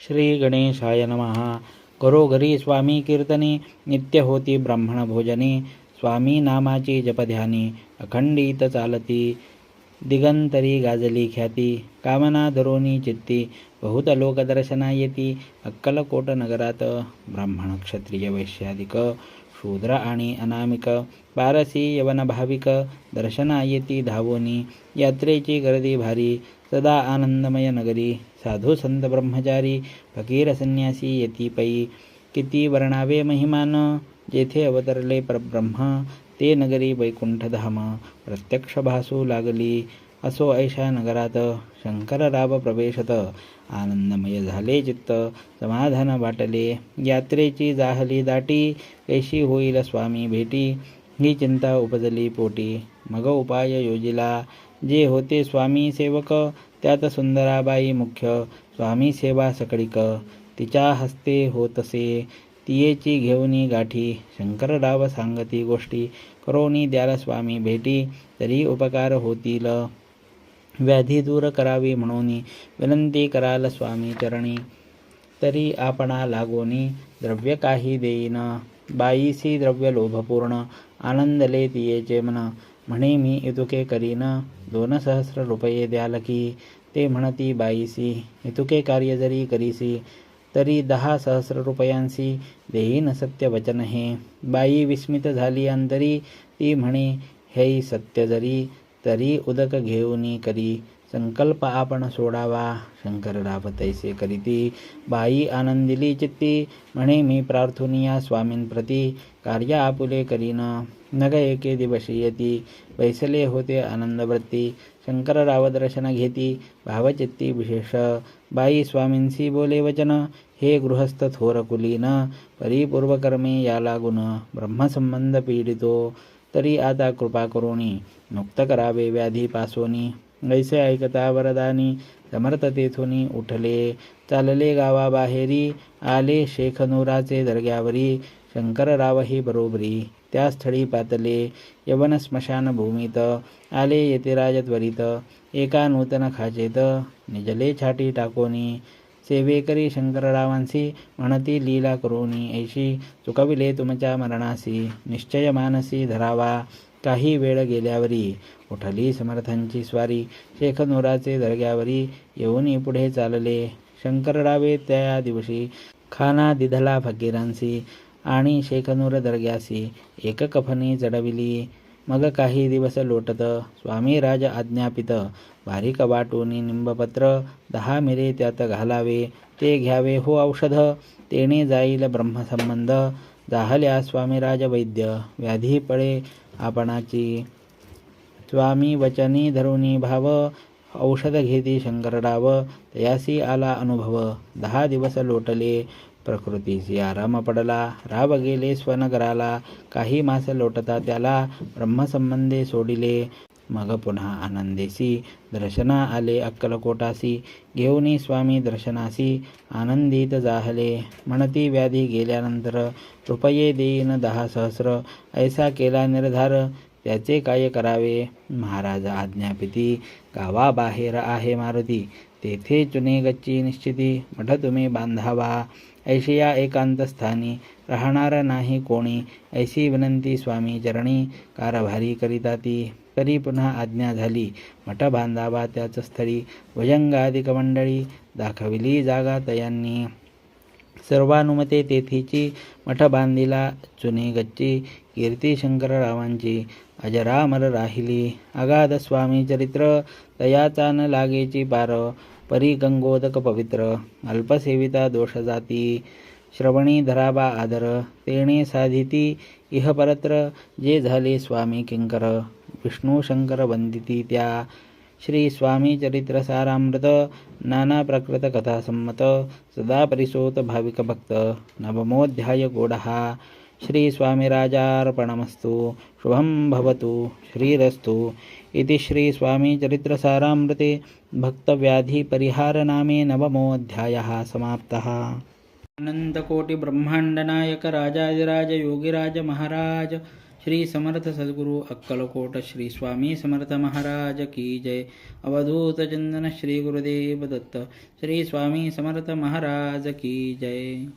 श्री गणेशाय नमः. घरोघरी स्वामी कीर्तने, नित्य होती ब्राह्मण भोजने. स्वामी नामाची जपध्यानी, अखंडित चालती. दिगंतरी गाजली ख्याती, कामना धरोनी चित्ती. बहुत लोक दर्शना येती, अक्कलकोट नगरात. ब्राह्मण क्षत्रिय वैश्यादिक, शूद्र आणि अनामिक. पारसी यवन भाविक, दर्शना येती धावोनी. यात्रेची गर्दी भारी, सदा आनंदमय नगरी. साधू संत ब्रह्मचारी, फकीर संन्यासी येती पै. किती वर्णावे महिमान, जेथे अवतरले परब्रह्म. ते नगरी वैकुंठधाम, प्रत्यक्ष भासू लागली. असो ऐशा नगरात, शंकरराव प्रवेशत. आनंदमय झाले चित्त, समाधान वाटले. यात्रेची जाहली दाटी, कैशी होईल स्वामी भेटी. ही चिंता उपजली पोटी, मग उपाय योजिला. जे होते स्वामी सेवक, त्यात सुंदराबाई मुख्य. स्वामी सेवा सकळीक, तिच्या हस्ते होतसे. तियेची घेऊनी गाठी, शंकरराव सांगती गोष्टी. करोनी द्याल स्वामी भेटी, तरी उपकार होतील. व्याधी दूर करावी म्हणून, विनंती कराल स्वामी चरणी. तरी आपणा लागोनी, द्रव्य काही देईन. बाईसी द्रव्य लोभपूर्ण, आनंदले तियेचे मन. म्हणे मी इतुके करीन, 2,000 रुपये द्याल की. ते म्हणती बाईसी, इतुके कार्य जरी करीसी, तरी 10,000 रुपयांसी देईन सत्य वचन हे. बाई विस्मित झाली अंतरी, ती म्हणे हे सत्य जरी. तरी उदक घेऊनी करी, संकल्प आपण सोडावा. शंकरराव तैसे करीती, बाई आनंदिली चित्ती. म्हणे मी प्रार्थुनिया स्वामींप्रती, कार्य आपुले करीन. नग एके दिवशी येती, बैसले होते आनंदवृत्ती. शंकरराव दर्शन घेती, भावचित्ती विशेष. बाई स्वामींसी बोले वचन, हे गृहस्थ थोर कुलीन. परिपूर्वकर्मे या लागून, ब्रह्मसंबंध पीडितो. तरी आता कृपा करोनी, मुक्त करावे व्याधी पासोनी. ऐसे ऐकता वरदानी, समर्थ तेथुनी उठले. चालले गावाबाहेरी, आले शेखनुराचे दर्ग्यावरी. शंकररावही बरोबरी, त्या स्थळी पातले. यवन स्मशान भूमीत, आले यतिराज त्वरित. एका नूतन खाचेत, निजले छाटी टाकोनी. सेवेकरी शंकररावांसी, म्हणती लीला करोनी ऐशी. चुकविले तुमच्या मरणासी, निश्चय मानसी धरावा. काही वेळ गेल्यावरी, उठली समर्थांची स्वारी. शेखनुराचे दर्ग्यावरी, येऊनी पुढे चालले. शंकररावे त्या दिवशी, खाना दिधला फकीरांसी. आणि शेखनूर दर्ग्यासी, एक कफनी चढविली. मग काही दिवस लोटत, स्वामी राज आज्ञापित. बारीक वाटूनी निंबपत्र, 10 मिरे त्यात घालावे. ते घ्यावे हो औषध, तेने जाईल ब्रह्मसंबंध. जाहल्या स्वामीराज वैद्य, व्याधी पळे आपणाची. स्वामी वचनी धरुनी भाव, औषध घेती शंकरराव. तयासी आला अनुभव, 10 दिवस लोटले. प्रकृतीसी आराम पडला, राव गेले स्वनगराला. काही मास लोटता त्याला, ब्रह्मसंबंधे सोडिले. मग पुन्हा आनंदेसी, दर्शना आले अक्कलकोटासी. घेऊनी स्वामी दर्शनासी, आनंदित जाहले. म्हणती व्याधी गेल्यानंतर, रुपये देईन 10,000. ऐसा केला निर्धार, त्याचे काय करावे. महाराज आज्ञापिती, गावाबाहेर आहे मारुती. तेथे चुने गच्ची निश्चिती, मठ तुम्ही बांधावा. ऐशिया एकांत स्थानी, राहणार नाही कोणी. ऐशी विनंती स्वामी चरणी, कारभारी करिता ती. तरी पुन्हा आज्ञा झाली, मठ बांधावा त्याच स्थळी. भुजंगाधिक मंडळी, दाखविली जागा तयांनी. सर्वानुमते तेथीची, मठ बांधिला चुने गच्ची. कीर्ती शंकररावांची, अजरामर राहिली. अगाध स्वामी चरित्र, तयाचा न लागेची पार. परी गंगोदक पवित्र, अल्पसेविता दोष जाती. श्रवणी धरावा आदर, तेणे साधिती इह परत्र. जे झाले स्वामी किंकर, विष्णू शंकर वंदिती त्या. श्री स्वामी चरित्र सारामृत, नाना प्रकृत कथा संमत. सदा परिसोत भाविक भक्त, नवमोऽध्याय गोडहा. श्री स्वामीराजार्पणमस्तु. शुभं भवतु. श्रीरस्तु. इति श्री स्वामी चरित्र सारामृते भक्तव्याधी परिहार नामे नवमोऽध्यायः समाप्तः. अनंतकोटी ब्रह्मांड नायक राजाधिराज योगीराज महाराज श्री समर्थ सद्गुरु अक्कलकोट श्री स्वामी समर्थ महाराज की जय. अवधूत चंदन श्री गुरुदेव दत्त श्री स्वामी समर्थ महाराज की जय.